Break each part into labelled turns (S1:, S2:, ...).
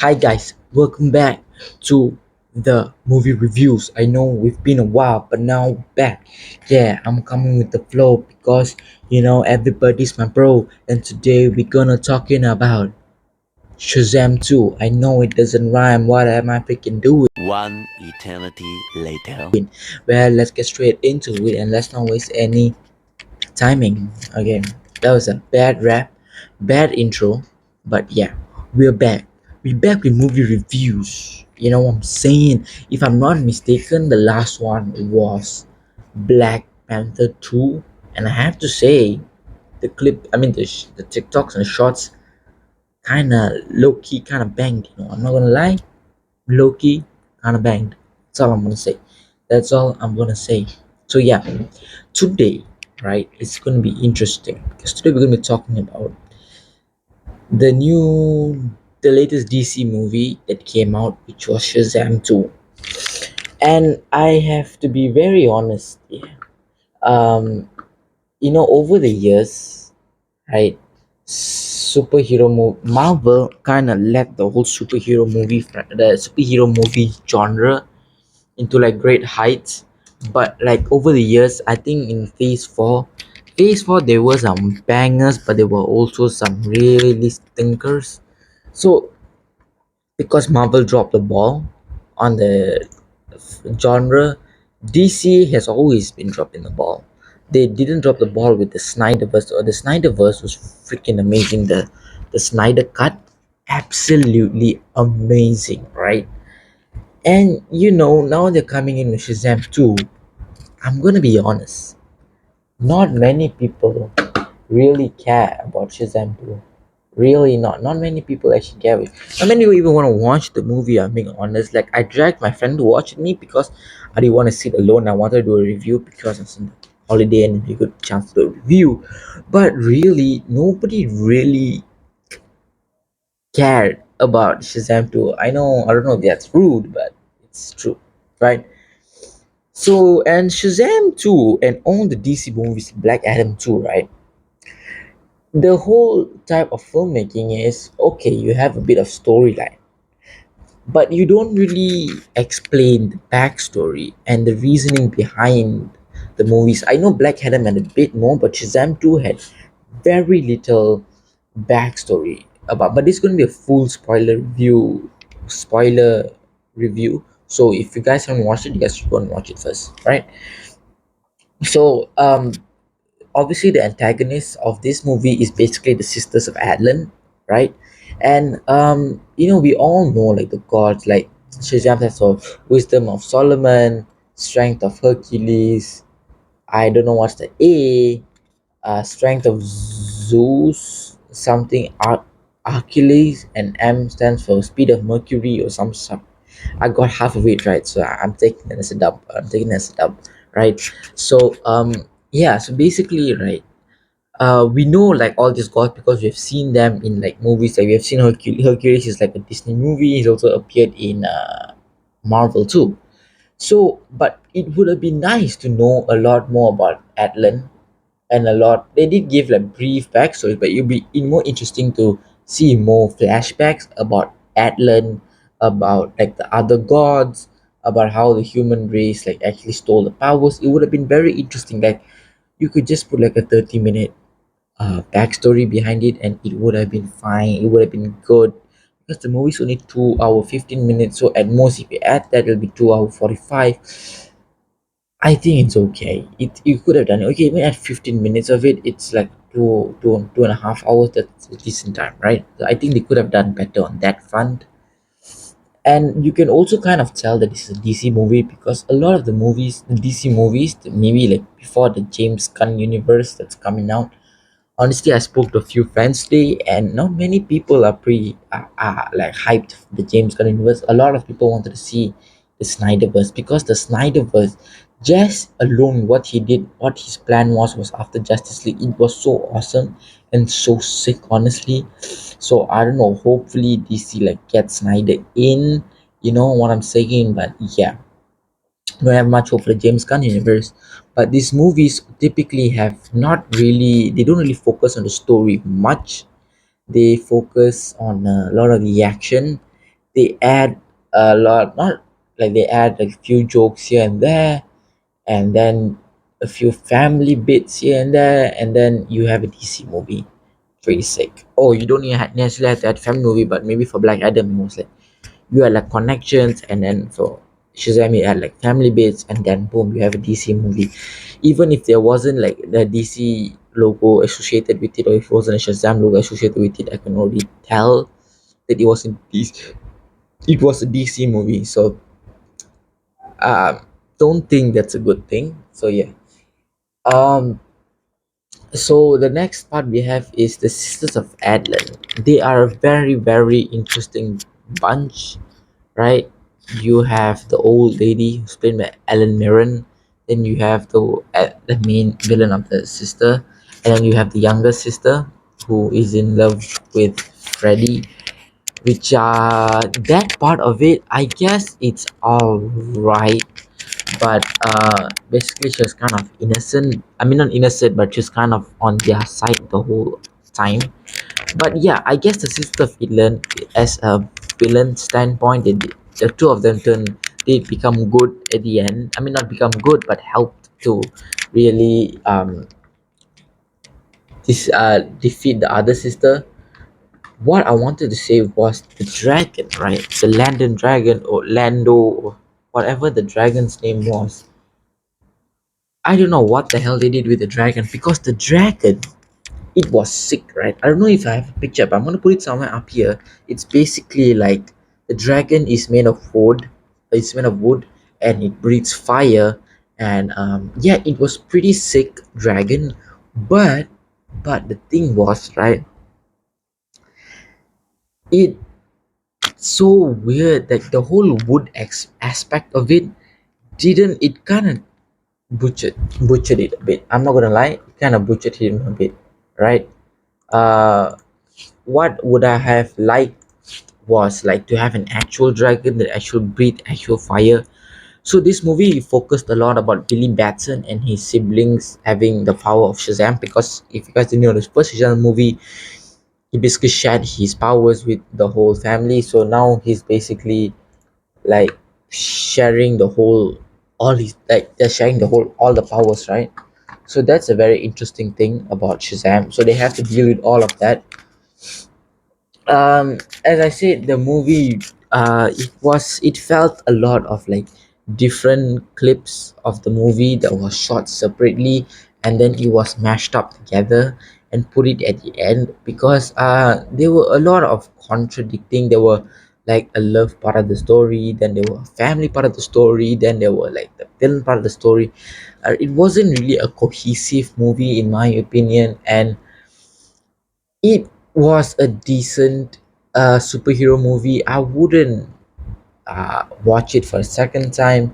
S1: Hi guys, welcome back to the movie reviews. I know we've been a while, but now back. Yeah, I'm coming with the flow because everybody's my bro, and today we're gonna talking about Shazam 2. I know it doesn't rhyme. What am I freaking doing?
S2: One eternity later.
S1: Well, let's get straight into it and let's not waste any timing. Again, that was a bad rap, bad intro, but yeah, we're back. We're back with movie reviews. You know what I'm saying? If I'm not mistaken, the last one was Black Panther 2, and I have to say, the TikToks and shorts kind of low key, kind of banged. I'm not gonna lie, low key, kind of banged. That's all I'm gonna say. That's all I'm gonna say. So yeah, today, right, it's gonna be interesting because today we're gonna be talking about the the latest DC movie that came out, which was Shazam 2. And I have to be very honest here. Um, over the years, right, Marvel kind of led the whole superhero movie genre into like great heights, but like over the years, I think in phase 4 there were some bangers, but there were also some really stinkers. So because Marvel dropped the ball on the genre, DC has always been dropping the ball. They didn't drop the ball with the Snyderverse, or the Snyderverse was freaking amazing. The Snyder cut, absolutely amazing, right? And now they're coming in with Shazam 2. I'm gonna be honest, not many people really care about Shazam 2. Really not. Not many people actually care. Not many people even want to watch the movie, I'm being honest. Like, I dragged my friend to watch with me because I didn't want to sit alone. I wanted to do a review because it's a holiday and a good chance to do a review. But really, nobody really cared about Shazam 2. I don't know if that's rude, but it's true, right? So, and Shazam 2 and all the DC movies, Black Adam 2, right? The whole type of filmmaking is okay, you have a bit of storyline, but you don't really explain the backstory and the reasoning behind the movies. I know Black Adam had a bit more, but Shazam 2 had very little backstory about. But this is going to be a full spoiler review. So if you guys haven't watched it, you guys should go and watch it first, right? So obviously the antagonist of this movie is basically the sisters of Adlan, right? And we all know like the gods, like Shazam has of wisdom of Solomon, strength of Hercules. I don't know what's the A, strength of Zeus, something Hercules, and M stands for speed of Mercury or some stuff. I got half of it right, so I'm taking it as a dub. I'm taking it as a dub, right? So yeah, so basically, right, we know like all these gods because we've seen them in like movies. Like we have seen Hercules is like a Disney movie. He's also appeared in Marvel too. So, but it would have been nice to know a lot more about Atlan, and a lot. They did give like brief backstories, but it'd be more interesting to see more flashbacks about Atlan, about like the other gods, about how the human race like actually stole the powers. It would have been very interesting. Like you could just put like a 30-minute backstory behind it and it would have been fine, it would have been good, because the movie's only 2 hour 15 minutes, so at most if you add that it'll be 2 hour 45. I think it's okay. You could have done it okay, even at 15 minutes of it, it's like two and a half hours. That's a decent time, right? So I think they could have done better on that front. And you can also kind of tell that this is a DC movie because a lot of the movies, the DC movies, maybe like before the James Gunn universe that's coming out. Honestly, I spoke to a few friends today, and not many people are like hyped for the James Gunn universe. A lot of people wanted to see the Snyderverse because the Snyderverse, just alone, what he did, what his plan was after Justice League, it was so awesome and so sick, honestly. So I don't know. Hopefully, DC like gets Snyder in. You know what I'm saying? But yeah, don't have much hope for the James Gunn universe. But these movies typically have not really, they don't really focus on the story much. They focus on a lot of the action they add a lot, not like they add like few jokes here and there, and then a few family bits here and there, and then you have a DC movie. Pretty sick. Oh, you don't necessarily have to add family movie, but maybe for Black Adam, it was like you had like connections, and then for Shazam, you had like family bits, and then boom, you have a DC movie. Even if there wasn't like the DC logo associated with it, or if it wasn't a Shazam logo associated with it, I can already tell that it was in DC. It was a DC movie, so um, don't think that's a good thing. So yeah. Um, so the next part we have is the Sisters of Adlan. They are a very very interesting bunch, right? You have the old lady who's played by Ellen Mirren. Then you have the main villain of the sister, and then you have the younger sister who is in love with Freddy. Which that part of it, I guess it's all right, but basically she's kind of innocent. I mean, not innocent, but she's kind of on their side the whole time. But yeah, I guess the sister of villain, as a villain standpoint, the two of them did become good at the end. I mean, not become good, but helped to really defeat the other sister. What I wanted to say was the dragon, right? The Landon dragon, or Lando, or whatever the dragon's name was. I don't know what the hell they did with the dragon, because the dragon, it was sick, right? I don't know if I have a picture, but I'm gonna put it somewhere up here. It's basically like the dragon is made of wood. It's made of wood, and it breathes fire. And yeah, it was pretty sick dragon. But the thing was, right? It so weird that the whole wood aspect of it didn't. It kind of butchered it a bit. I'm not gonna lie, it kind of butchered him a bit, right? Uh, what would I have liked was like to have an actual dragon that actually breathed actual fire. So this movie focused a lot about Billy Batson and his siblings having the power of Shazam, because if you guys didn't know, the first Shazam movie, he basically shared his powers with the whole family. So now he's basically like sharing the whole, all his, like they're sharing the whole, all the powers, right? So that's a very interesting thing about Shazam. So they have to deal with all of that. As I said, the movie, it felt a lot of like different clips of the movie that was shot separately, and then it was mashed up together and put it at the end, because there were a lot of contradicting. There were like a love part of the story, then there were a family part of the story, then there were like the villain part of the story. It wasn't really a cohesive movie in my opinion, and it was a decent superhero movie. I wouldn't watch it for a second time.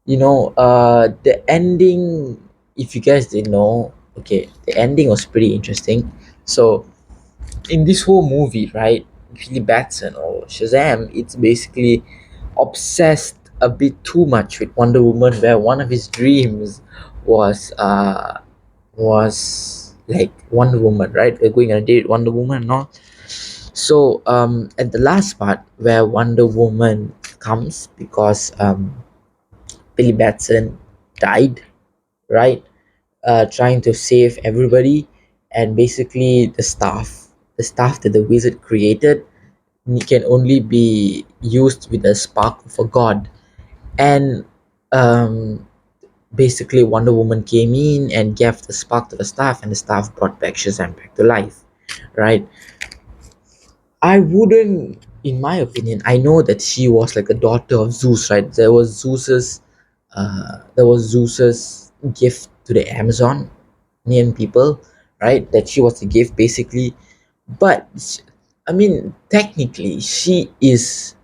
S1: The ending, if you guys didn't know, okay, the ending was pretty interesting. So in this whole movie, right, Billy Batson or Shazam, it's basically obsessed a bit too much with Wonder Woman, where one of his dreams was like Wonder Woman, right? We're going on a date with Wonder Woman and all. So at the last part where Wonder Woman comes, because Billy Batson died, right? Trying to save everybody, and basically the staff that the wizard created can only be used with the spark of a god. And um, basically Wonder Woman came in and gave the spark to the staff, and the staff brought back Shazam back to life, right? I wouldn't, in my opinion, I know that she was like a daughter of Zeus, right? There was Zeus's gift to the Amazonian people, right? That she was the gift basically. But I mean, technically, she is,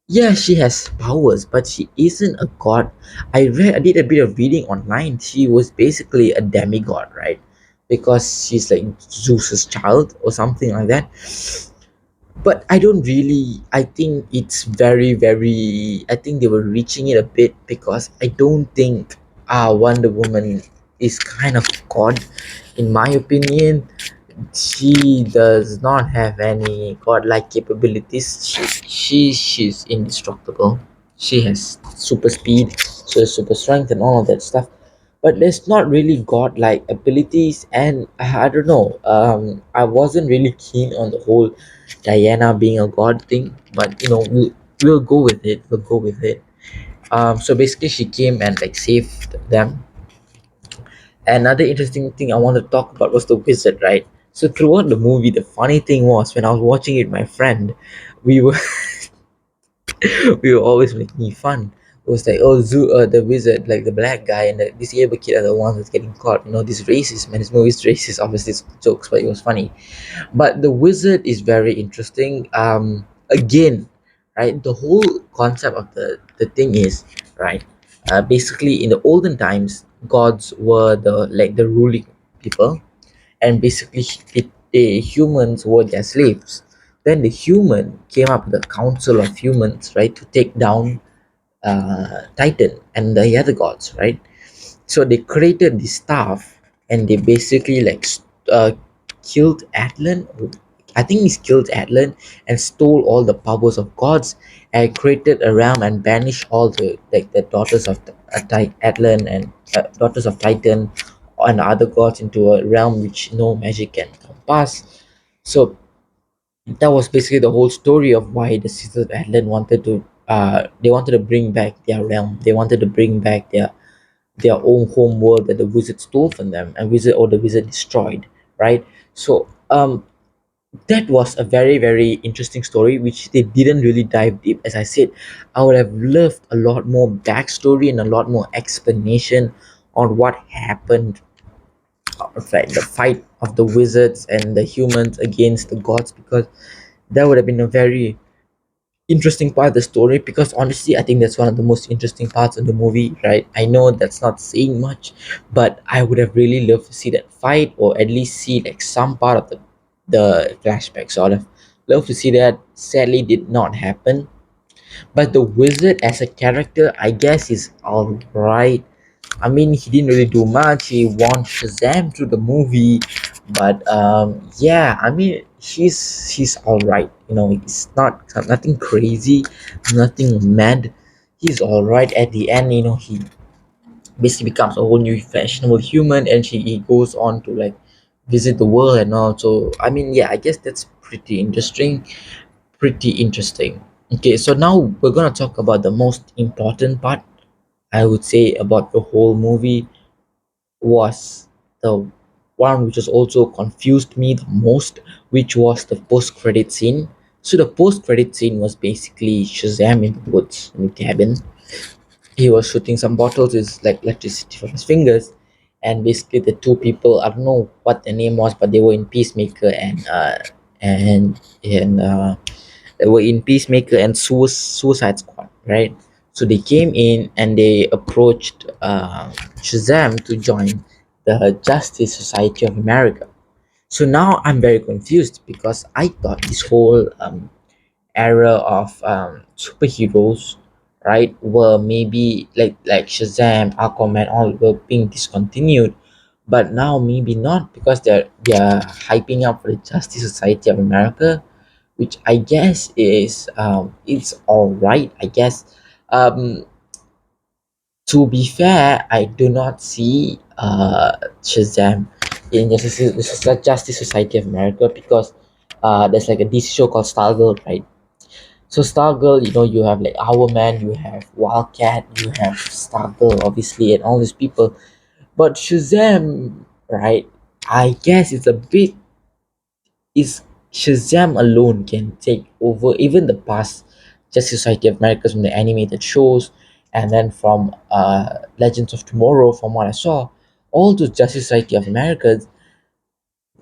S1: yeah, she has powers, but she isn't a god. I did a bit of reading online. She was basically a demigod, right? Because she's like Zeus's child or something like that. But I don't really, I think it's very very, I think they were reaching it a bit, because I don't think Wonder Woman is kind of god, in my opinion. She does not have any godlike capabilities. She's indestructible. She has super speed, she has super strength, and all of that stuff. But there's not really godlike abilities, and I don't know. I wasn't really keen on the whole Diana being a god thing, but we'll go with it. We'll go with it. So basically, she came and like saved them. Another interesting thing I want to talk about was the wizard, right? So throughout the movie, the funny thing was when I was watching it with my friend, we were we were always making fun. It was like, oh, the wizard, like the black guy and the disabled kid are the ones that's getting caught. This racist man. This movie's racist. Obviously, it's jokes, but it was funny. But the wizard is very interesting. Again, right? The whole concept of the thing is right. Basically, in the olden times, gods were the ruling people, and basically the humans were their slaves. Then the human came up with a council of humans, right, to take down Titan and the other gods, right? So they created the staff, and they basically killed Atlan. I think he's killed Atlan and stole all the powers of gods and created a realm and banished all the daughters of Atlan and daughters of Titan and other gods into a realm which no magic can compass. So that was basically the whole story of why the sisters of Atlan wanted to they wanted to bring back their realm. They wanted to bring back their own home world that the wizard stole from them and the wizard destroyed, right? So that was a very very interesting story which they didn't really dive deep. As I said, I would have loved a lot more backstory and a lot more explanation on what happened, like the fight of the wizards and the humans against the gods, because that would have been a very interesting part of the story. Because honestly, I think that's one of the most interesting parts of the movie, right? I know that's not saying much, but I would have really loved to see that fight, or at least see like some part of the flashback sort of. Love to see that. Sadly did not happen. But the wizard as a character, I guess, is all right. I mean, he didn't really do much. He won Shazam through the movie, but yeah, I mean, he's all right. It's not nothing crazy, nothing mad. He's all right at the end. He basically becomes a whole new fashionable human, and he goes on to like visit the world and all. So I mean, yeah, I guess that's pretty interesting. Pretty interesting. Okay, so now we're gonna talk about the most important part, I would say, about the whole movie, was the one which has also confused me the most, which was the post-credit scene. So the post-credit scene was basically Shazam in the woods in the cabin. He was shooting some bottles with like electricity from his fingers, and basically the two people, I don't know what their name was, but they were in Peacemaker and they were in Peacemaker and Suicide Squad, right? So they came in and they approached Shazam to join the Justice Society of America. So now I'm very confused because I thought this whole era of superheroes, right, were maybe like Shazam, Aquaman, all were being discontinued, but now maybe not, because they're hyping up for the Justice Society of America, which I guess is it's all right, I guess. Um, to be fair, I do not see Shazam in Justice Society of America, because there's like a DC show called Stargirl, right? So Stargirl, you have like Hourman, you have Wildcat, you have Stargirl, obviously, and all these people. But Shazam, right? I guess it's a bit is Shazam alone can take over even the past Justice Society of Americas from the animated shows, and then from Legends of Tomorrow, from what I saw, all those Justice Society of Americas,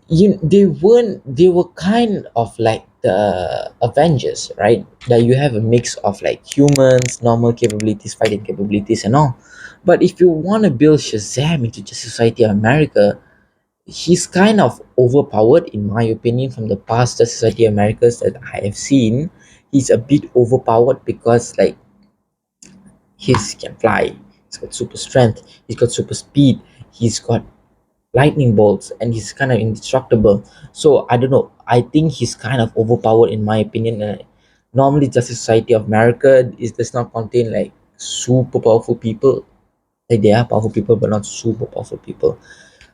S1: they were kind of like the Avengers, right? That you have a mix of like humans, normal capabilities, fighting capabilities, and all. But if you want to build Shazam into Justice Society of America, he's kind of overpowered in my opinion. From the past Justice Society of Americas that I have seen, he's a bit overpowered, because like he can fly, he's got super strength, he's got super speed, he's got lightning bolts and he's kind of indestructible. So I don't know. I think he's kind of overpowered in my opinion. Normally, Justice Society of America is does not contain like super powerful people. Like they are powerful people, but not super powerful people.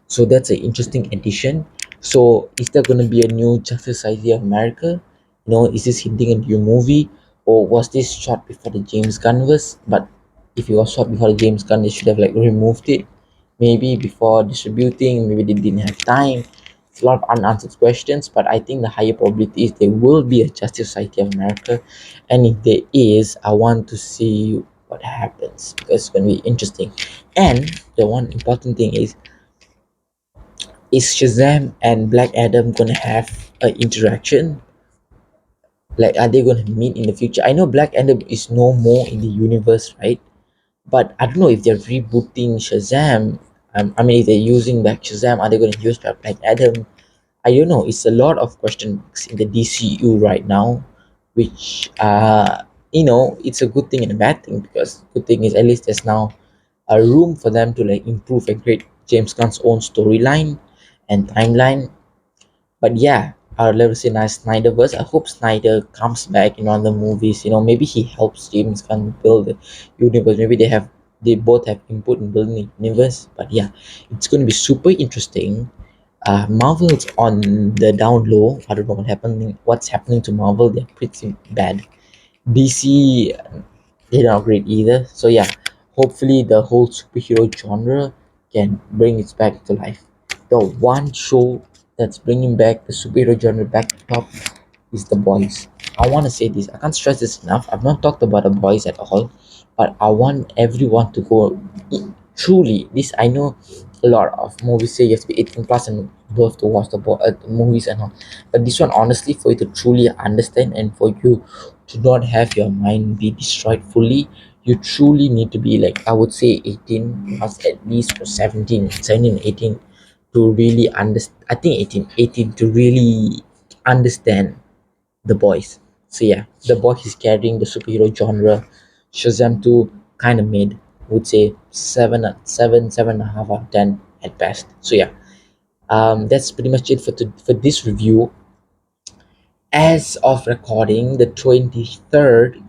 S1: So that's an interesting addition. So is there going to be a new Justice Society of America? Is this hinting a new movie, or was this shot before the James Gunn was? But if it was shot before the James Gunn, they should have like removed it, maybe before distributing. Maybe they didn't have time. It's a lot of unanswered questions, but I think the higher probability is there will be a Justice Society of America, and if there is, I want to see what happens because it's going to be interesting. And the one important thing is Shazam and Black Adam gonna have an interaction? Like, are they gonna meet in the future? I know Black Adam is no more in the universe, right? But I don't know if they're rebooting Shazam. I mean, if they're using back Shazam, are they gonna use Black Adam? I don't know. It's a lot of question marks in the DCU right now, which it's a good thing and a bad thing because good thing is at least there's now a room for them to like improve and create James Gunn's own storyline and timeline. But yeah, I'd love to see nice Snyderverse. I hope Snyder comes back in one of the movies. Maybe he helps James Gunn build the universe. Maybe they both have input in building the universe. But yeah, it's going to be super interesting. Marvel's on the down low. I don't know what's happening to Marvel. They're pretty bad. DC, they're not great either. So yeah, hopefully the whole superhero genre can bring it back to life. The one show that's bringing back the superhero genre back to top is The Boys. I want to say this. I can't stress this enough. I've not talked about The Boys at all, but I want everyone to go. Truly, this I know a lot of movies say you have to be 18 plus and above to watch the movies and all, but this one honestly for you to truly understand and for you to not have your mind be destroyed fully, you truly need to be like I would say 18 plus at least, or 17, 18 to really understand. I think 18 to really understand The Boys. So yeah, The Boys is carrying the superhero genre. Shazam 2 kind of made, would say 7 and a half out of 10 at best. So yeah, that's pretty much it for this review. As of recording, the 23rd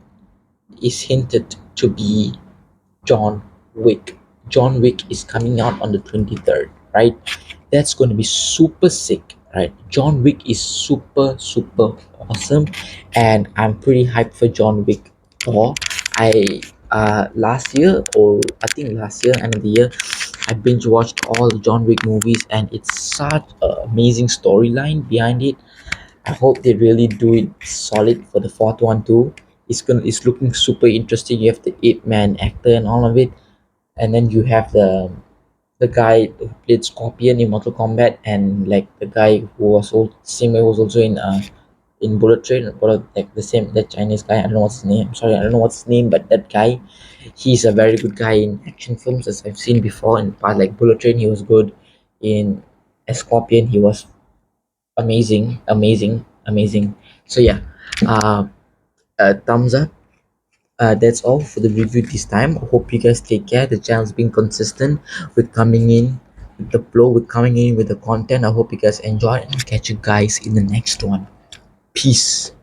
S1: is hinted to be John Wick. John Wick is coming out on the 23rd, right? That's going to be super sick, right? John Wick is super, super awesome, and I'm pretty hyped for John Wick 4. I last year, or I think last year, end of the year, I binge watched all the John Wick movies, and it's such an amazing storyline behind it. I hope they really do it solid for the fourth one too. It's looking super interesting. You have the Ape Man actor and all of it, and then you have the guy who played Scorpion in Mortal Kombat, and like the guy who was old, same way was also in Bullet Train, like the same that Chinese guy. I don't know what's his name. Sorry, I don't know what's his name, but that guy, he's a very good guy in action films as I've seen before. In past, like Bullet Train, he was good. In as Scorpion, he was amazing, amazing, amazing. So yeah, uh, thumbs up. That's all for the review this time. I hope you guys take care. The channel's been consistent with coming in with the flow, with coming in with the content. I hope you guys enjoy, and I'll catch you guys in the next one. Peace.